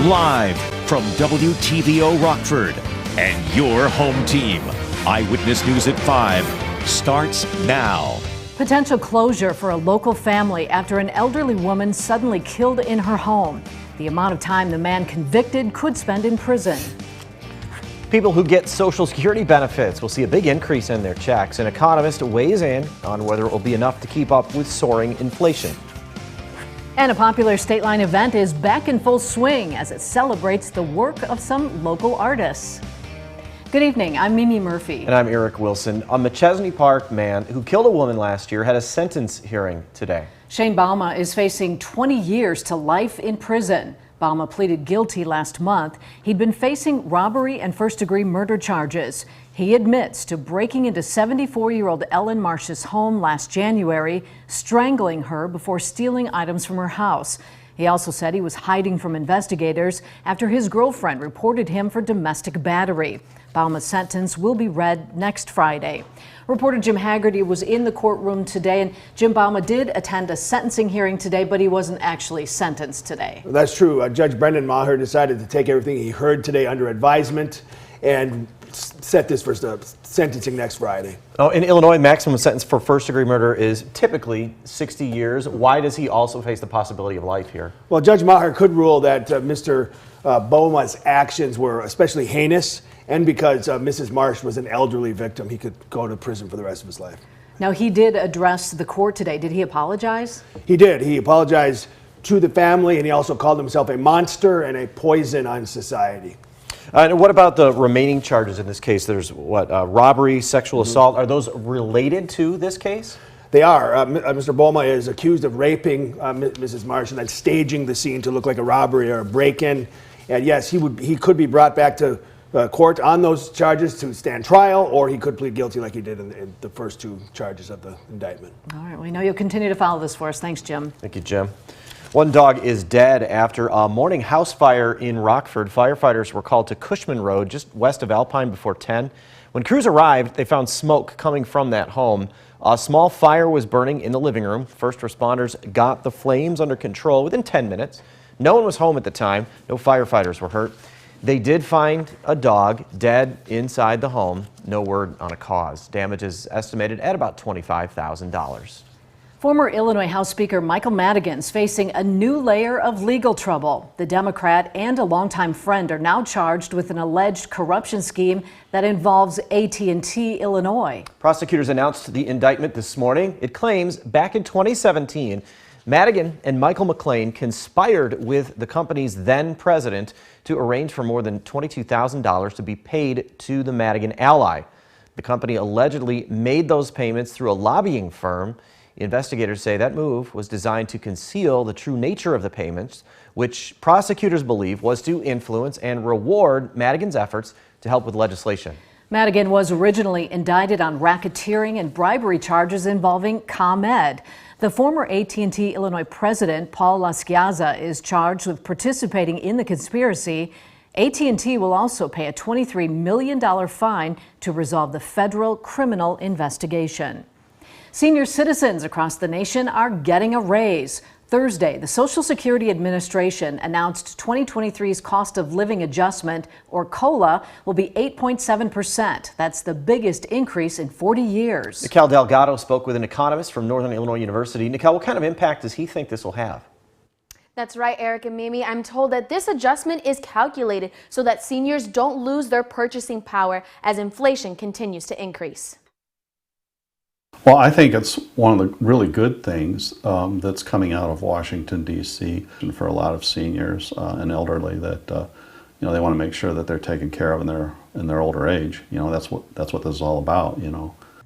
Live from WTVO Rockford and your home team. Eyewitness News at 5 starts now. Potential closure for a local family after an elderly woman suddenly killed in her home. The amount of time the man convicted could spend in prison. People who get Social Security benefits will see a big increase in their checks. An economist weighs in on whether it will be enough to keep up with soaring inflation. And a popular State Line event is back in full swing as it celebrates the work of some local artists. Good evening, I'm Mimi Murphy. And I'm Eric Wilson. A Machesney Park man who killed a woman last year had a sentence hearing today. Shane Bauma is facing 20 years to life in prison. Bauma pleaded guilty last month. He'd been facing robbery and first-degree murder charges. He admits to breaking into 74-year-old Ellen Marsh's home last January, strangling her before stealing items from her house. He also said he was hiding from investigators after his girlfriend reported him for domestic battery. Bauma's sentence will be read next Friday. Reporter Jim Haggerty was in the courtroom today, and Jim Bauma did attend a sentencing hearing today, but he wasn't actually sentenced today. That's true. Judge Brendan Maher decided to take everything he heard today under advisement and set this for sentencing next Friday. Oh, in Illinois, maximum sentence for first-degree murder is typically 60 years. Why does he also face the possibility of life here? Well, Judge Maher could rule that Mr. Bauma's actions were especially heinous, and because Mrs. Marsh was an elderly victim, he could go to prison for the rest of his life. Now, he did address the court today. Did he apologize? He did. He apologized to the family, and he also called himself a monster and a poison on society. And what about the remaining charges in this case? There's what, robbery, sexual assault. Are those related to this case? They are. Mr. Bauma is accused of raping Mrs. Marsh and then staging the scene to look like a robbery or a break-in. And yes, he could be brought back to court on those charges to stand trial, or he could plead guilty like he did in the first two charges of the indictment. All right, we know you'll continue to follow this for us. Thanks, Jim. Thank you, Jim. One dog is dead after a morning house fire in Rockford. Firefighters were called to Cushman Road, just west of Alpine, before 10. When crews arrived, they found smoke coming from that home. A small fire was burning in the living room. First responders got the flames under control within 10 minutes. No one was home at the time. No firefighters were hurt. They did find a dog dead inside the home. No word on a cause. Damage is estimated at about $25,000. Former Illinois House Speaker Michael Madigan is facing a new layer of legal trouble. The Democrat and a longtime friend are now charged with an alleged corruption scheme that involves AT&T Illinois. Prosecutors announced the indictment this morning. It claims back in 2017, Madigan and Michael McLean conspired with the company's then president to arrange for more than $22,000 to be paid to the Madigan ally. The company allegedly made those payments through a lobbying firm. Investigators say that move was designed to conceal the true nature of the payments, which prosecutors believe was to influence and reward Madigan's efforts to help with legislation. Madigan was originally indicted on racketeering and bribery charges involving ComEd. The former AT&T Illinois president, Paul LaSchiazza, is charged with participating in the conspiracy. AT&T will also pay a $23 million fine to resolve the federal criminal investigation. Senior citizens across the nation are getting a raise. Thursday, the Social Security Administration announced 2023's cost of living adjustment, or COLA, will be 8.7%. That's the biggest increase in 40 years. Nikhil Delgado spoke with an economist from Northern Illinois University. Nikhil, what kind of impact does he think this will have? That's right, Eric and Mimi. I'm told that this adjustment is calculated so that seniors don't lose their purchasing power as inflation continues to increase. Well, I think it's one of the really good things that's coming out of Washington, D.C. and for a lot of seniors and elderly that they want to make sure that they're taken care of in their older age. That's what this is all about.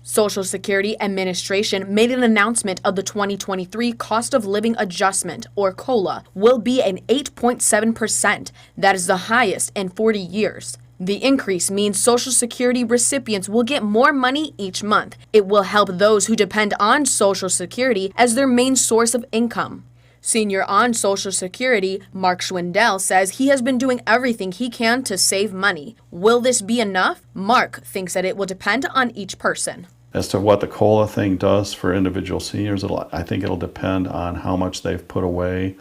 Social Security Administration made an announcement of the 2023 cost of living adjustment, or COLA, will be an 8.7%. That is the highest in 40 years. The increase means Social Security recipients will get more money each month. It will help those who depend on Social Security as their main source of income. Senior on Social Security, Mark Schwindel, says he has been doing everything he can to save money. Will this be enough? Mark thinks that it will depend on each person. As to what the COLA thing does for individual seniors, I think it'll depend on how much they've put away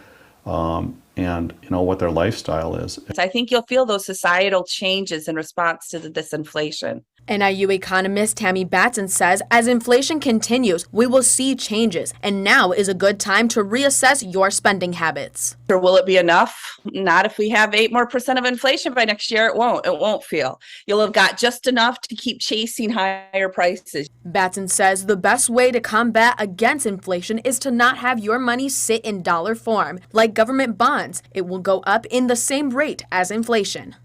and what their lifestyle is. I think you'll feel those societal changes in response to this inflation. NIU economist Tammy Batson says as inflation continues, we will see changes, and now is a good time to reassess your spending habits. Or will it be enough? Not if we have 8% more of inflation by next year. It won't feel. You'll have got just enough to keep chasing higher prices. Batson says the best way to combat against inflation is to not have your money sit in dollar form. Like government bonds, it will go up in the same rate as inflation.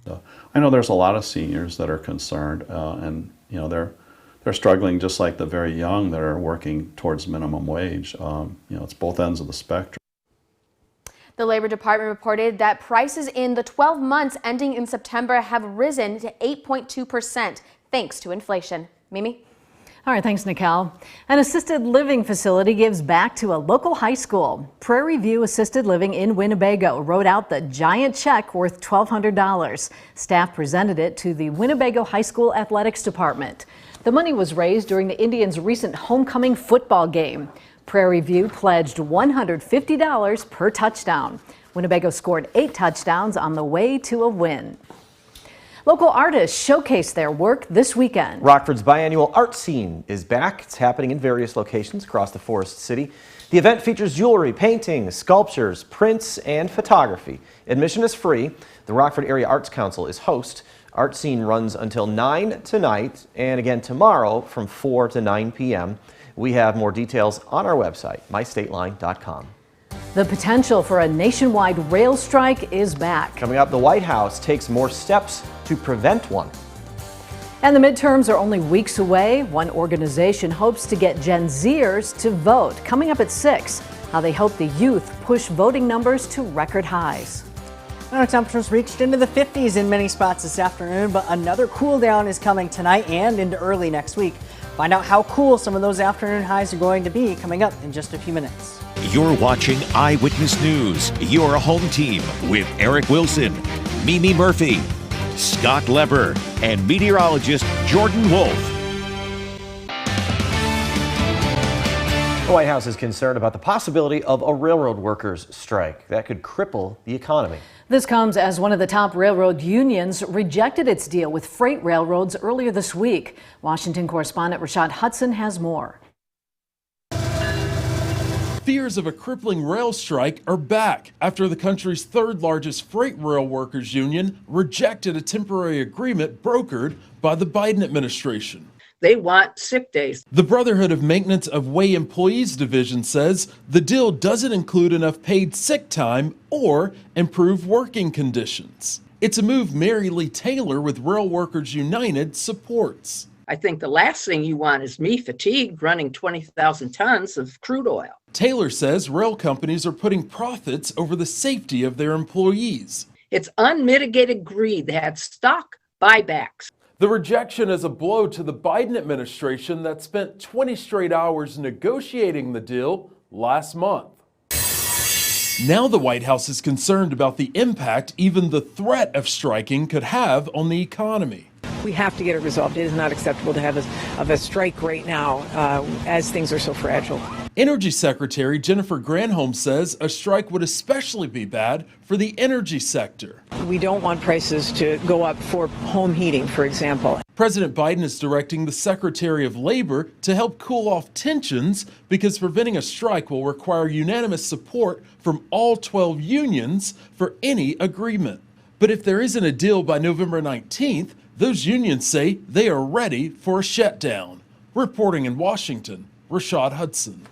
I know there's a lot of seniors that are concerned, and they're struggling just like the very young that are working towards minimum wage. It's both ends of the spectrum. The Labor Department reported that prices in the 12 months ending in September have risen to 8.2% thanks to inflation. Mimi? All right, thanks, Nicole. An assisted living facility gives back to a local high school. Prairie View Assisted Living in Winnebago wrote out the giant check worth $1,200. Staff presented it to the Winnebago High School Athletics Department. The money was raised during the Indians' recent homecoming football game. Prairie View pledged $150 per touchdown. Winnebago scored 8 touchdowns on the way to a win. Local artists showcase their work this weekend. Rockford's biannual art scene is back. It's happening in various locations across the Forest City. The event features jewelry, painting, sculptures, prints, and photography. Admission is free. The Rockford Area Arts Council is host. Art scene runs until 9 tonight and again tomorrow from 4 to 9 p.m. We have more details on our website, mystateline.com. The potential for a nationwide rail strike is back. Coming up, the White House takes more steps to prevent one. And the midterms are only weeks away. One organization hopes to get Gen Zers to vote. Coming up at 6, how they hope the youth push voting numbers to record highs. Our temperatures reached into the 50s in many spots this afternoon, but another cool down is coming tonight and into early next week. Find out how cool some of those afternoon highs are going to be coming up in just a few minutes. You're watching Eyewitness News, your home team with Eric Wilson, Mimi Murphy, Scott Leber, and meteorologist Jordan Wolf. The White House is concerned about the possibility of a railroad workers' strike that could cripple the economy. This comes as one of the top railroad unions rejected its deal with freight railroads earlier this week. Washington correspondent Rashad Hudson has more. Fears of a crippling rail strike are back after the country's third largest freight rail workers union rejected a temporary agreement brokered by the Biden administration. They want sick days. The Brotherhood of Maintenance of Way Employees Division says the deal doesn't include enough paid sick time or improve working conditions. It's a move Mary Lee Taylor with Rail Workers United supports. I think the last thing you want is me fatigued running 20,000 tons of crude oil. Taylor says rail companies are putting profits over the safety of their employees. It's unmitigated greed. They had stock buybacks. The rejection is a blow to the Biden administration that spent 20 straight hours negotiating the deal last month. Now the White House is concerned about the impact even the threat of striking could have on the economy. We have to get it resolved. It is not acceptable to have a strike right now as things are so fragile. Energy Secretary Jennifer Granholm says a strike would especially be bad for the energy sector. We don't want prices to go up for home heating, for example. President Biden is directing the Secretary of Labor to help cool off tensions because preventing a strike will require unanimous support from all 12 unions for any agreement. But if there isn't a deal by November 19th, those unions say they are ready for a shutdown. Reporting in Washington, Rashad Hudson.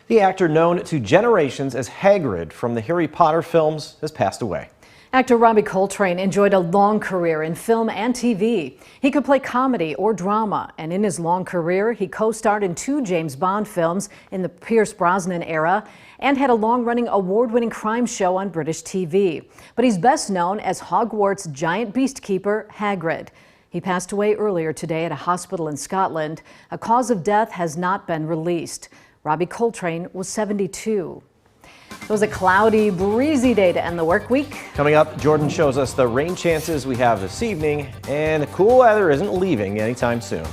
The actor known to generations as Hagrid from the Harry Potter films has passed away. Actor Robbie Coltrane enjoyed a long career in film and TV. He could play comedy or drama, and in his long career, he co-starred in 2 James Bond films in the Pierce Brosnan era and had a long-running award-winning crime show on British TV. But he's best known as Hogwarts' giant beast keeper, Hagrid. He passed away earlier today at a hospital in Scotland. A cause of death has not been released. Robbie Coltrane was 72. It was a cloudy, breezy day to end the work week. Coming up, Jordan shows us the rain chances we have this evening, and the cool weather isn't leaving anytime soon.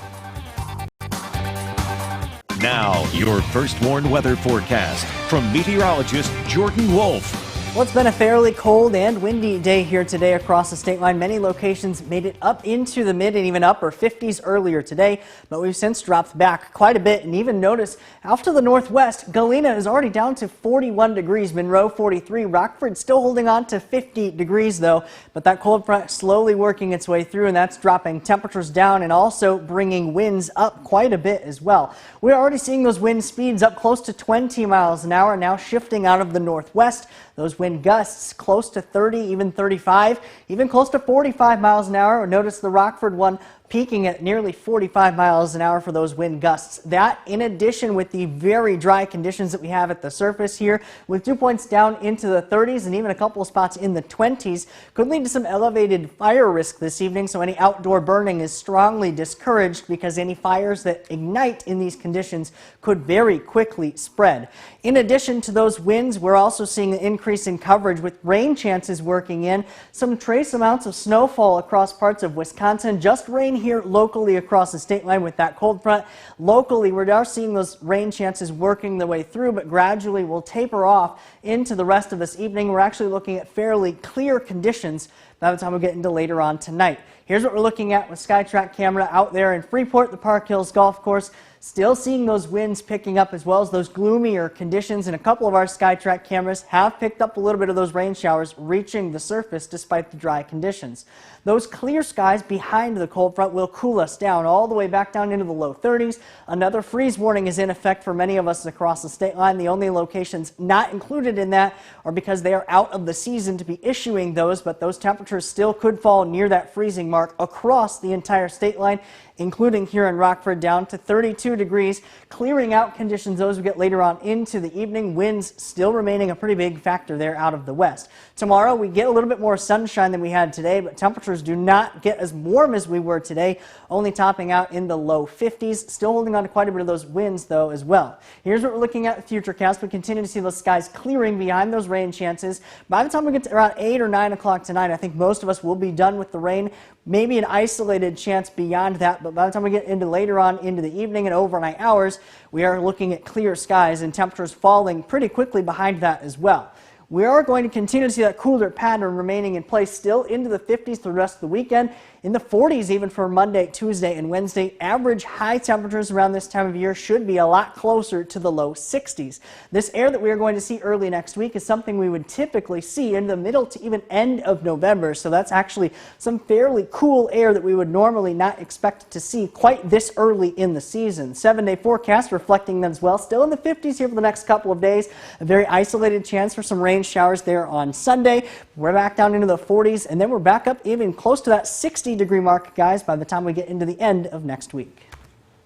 Now, your first warned weather forecast from meteorologist Jordan Wolf. Well, it's been a fairly cold and windy day here today across the state line. Many locations made it up into the mid and even upper 50s earlier today, but we've since dropped back quite a bit. And even notice out to the northwest, Galena is already down to 41 degrees, Monroe 43, Rockford still holding on to 50 degrees though, but that cold front slowly working its way through, and that's dropping temperatures down and also bringing winds up quite a bit as well. We're already seeing those wind speeds up close to 20 miles an hour, now shifting out of the northwest. Those wind gusts close to 30, even 35, even close to 45 miles an hour. Notice the Rockford one peaking at nearly 45 miles an hour for those wind gusts. That, in addition with the very dry conditions that we have at the surface here, with dew points down into the 30s and even a couple of spots in the 20s, could lead to some elevated fire risk this evening. So any outdoor burning is strongly discouraged because any fires that ignite in these conditions could very quickly spread. In addition to those winds, we're also seeing an increase in coverage with rain chances working in. Some trace amounts of snowfall across parts of Wisconsin. Just rain here locally across the state line with that cold front. Locally, we are seeing those rain chances working their way through, but gradually will taper off into the rest of this evening. We're actually looking at fairly clear conditions by the time we get into later on tonight. Here's what we're looking at with SkyTrack camera out there in Freeport, the Park Hills Golf Course. Still seeing those winds picking up as well as those gloomier conditions, and a couple of our SkyTrack cameras have picked up a little bit of those rain showers reaching the surface despite the dry conditions. Those clear skies behind the cold front will cool us down all the way back down into the low 30s. Another freeze warning is in effect for many of us across the state line. The only locations not included in that are because they are out of the season to be issuing those, but those temperatures still could fall near that freezing mark across the entire state line, including here in Rockford down to 32 degrees. Clearing out conditions those we get later on into the evening. Winds still remaining a pretty big factor there out of the west. Tomorrow we get a little bit more sunshine than we had today, but temperatures do not get as warm as we were today, only topping out in the low 50s. Still holding on to quite a bit of those winds though as well. Here's what we're looking at with Futurecast. We continue to see those skies clearing behind those rain chances. By the time we get to around 8 or 9 o'clock tonight, I think most of us will be done with the rain. Maybe an isolated chance beyond that, but by the time we get into later on into the evening and overnight hours, we are looking at clear skies and temperatures falling pretty quickly behind that as well. We are going to continue to see that cooler pattern remaining in place still into the 50s for the rest of the weekend. In the 40s even for Monday, Tuesday, and Wednesday. Average high temperatures around this time of year should be a lot closer to the low 60s. This air that we are going to see early next week is something we would typically see in the middle to even end of November. So that's actually some fairly cool air that we would normally not expect to see quite this early in the season. 7-day forecast reflecting them as well. Still in the 50s here for the next couple of days. A very isolated chance for some rain showers there on Sunday. We're back down into the 40s, and then we're back up even close to that 60-degree mark, guys, by the time we get into the end of next week.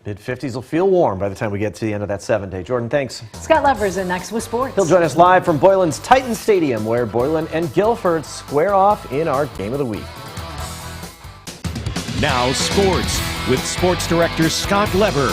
Mid-50s will feel warm by the time we get to the end of that 7-day. Jordan, thanks. Scott Lever's in next with sports. He'll join us live from Boylan's Titan Stadium, where Boylan and Guilford square off in our Game of the Week. Now sports with Sports Director Scott Lever.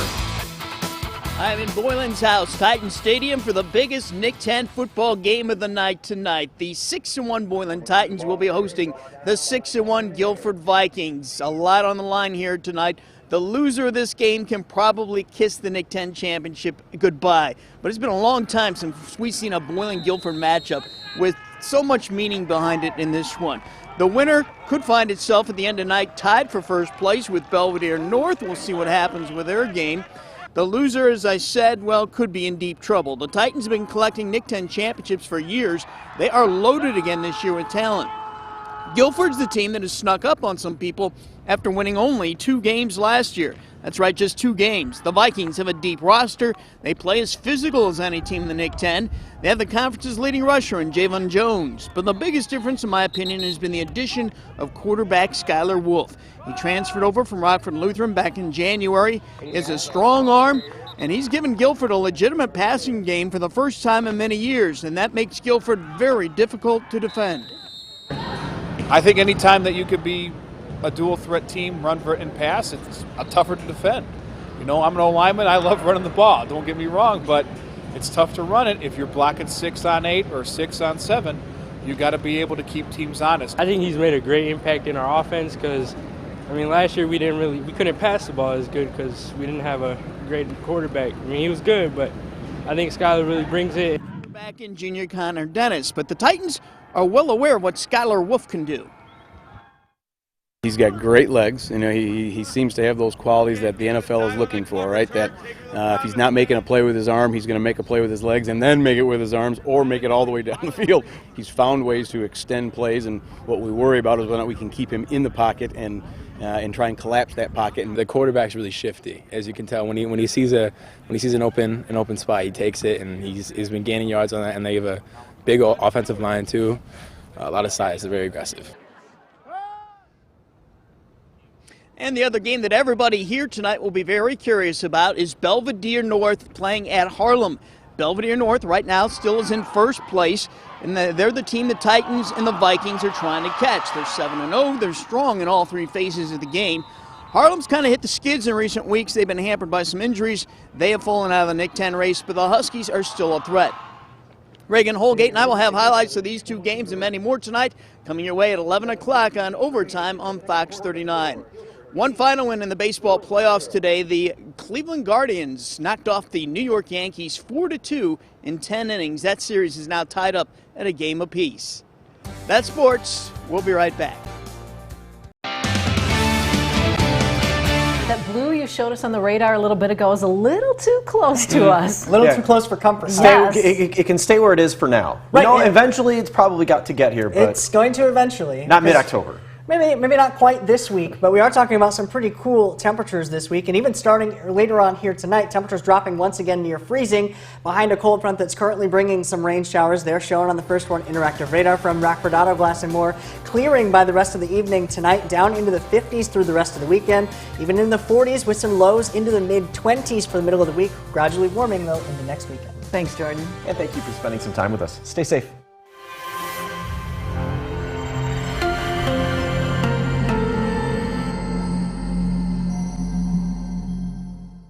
I'm in Boylan's house, Titan Stadium, for the biggest Nick 10 football game of the night tonight. The 6-1 Boylan Titans will be hosting the 6-1 Guilford Vikings. A lot on the line here tonight. The loser of this game can probably kiss the Nick 10 championship goodbye. But it's been a long time since we've seen a Boylan-Guilford matchup with so much meaning behind it in this one. The winner could find itself at the end of the night tied for first place with Belvedere North. We'll see what happens with their game. The loser, as I said, well, could be in deep trouble. The Titans have been collecting Nick 10 championships for years. They are loaded again this year with talent. Guilford's the team that has snuck up on some people after winning only 2 games last year. That's right, just 2 games. The Vikings have a deep roster. They play as physical as any team in the Nick 10. They have the conference's leading rusher in Javon Jones. But the biggest difference, in my opinion, has been the addition of quarterback Skylar Wolf. He transferred over from Rockford Lutheran back in January. He has a strong arm, and he's given Guilford a legitimate passing game for the first time in many years, and that makes Guilford very difficult to defend. I think any time that you could be a dual threat team, run and pass, it's tougher to defend. You know, I'm an O-lineman. I love running the ball. Don't get me wrong, but it's tough to run it if you're blocking 6 on 8 or 6 on 7. You got to be able to keep teams honest. I think he's made a great impact in our offense because, I mean, last year we couldn't pass the ball as good because we didn't have a great quarterback. I mean, he was good, but I think Skylar really brings it. back in junior Connor Dennis, but the Titans are well aware of what Skylar Wolf can do. He's got great legs. You know, he seems to have those qualities that the NFL is looking for, right? That if he's not making a play with his arm, he's going to make a play with his legs and then make it with his arms or make it all the way down the field. He's found ways to extend plays, and what we worry about is whether or not we can keep him in the pocket and try and collapse that pocket. And the quarterback's really shifty, as you can tell. When he sees an open spot, he takes it, and he's been gaining yards on that. And they have a big offensive line too, a lot of size. They're very aggressive. And the other game that everybody here tonight will be very curious about is Belvedere North playing at Harlem. Belvedere North right now still is in first place, and they're the team the Titans and the Vikings are trying to catch. They're 7-0. They're strong in all three phases of the game. Harlem's kind of hit the skids in recent weeks. They've been hampered by some injuries. They have fallen out of the Nick 10 race, but the Huskies are still a threat. Reagan Holgate and I will have highlights of these two games and many more tonight, coming your way at 11 o'clock on Overtime on Fox 39. One final win in the baseball playoffs today. The Cleveland Guardians knocked off the New York Yankees 4-2 in 10 innings. That series is now tied up at a game apiece. That's sports. We'll be right back. That blue you showed us on the radar a little bit ago is a little too close to us. A little too close for comfort. Yes. It can stay where it is for now. Right, You know, yeah. eventually it's probably got to get here, but It's going to eventually. not mid-October. Maybe not quite this week, but we are talking about some pretty cool temperatures this week, and even starting later on here tonight, temperatures dropping once again near freezing behind a cold front that's currently bringing some rain showers. They're shown on the First One interactive radar from Rockford Auto Glass and more, clearing by the rest of the evening tonight, down into the 50s through the rest of the weekend, even in the 40s with some lows into the mid-20s for the middle of the week, gradually warming though into next weekend. Thanks, Jordan. And thank you for spending some time with us. Stay safe.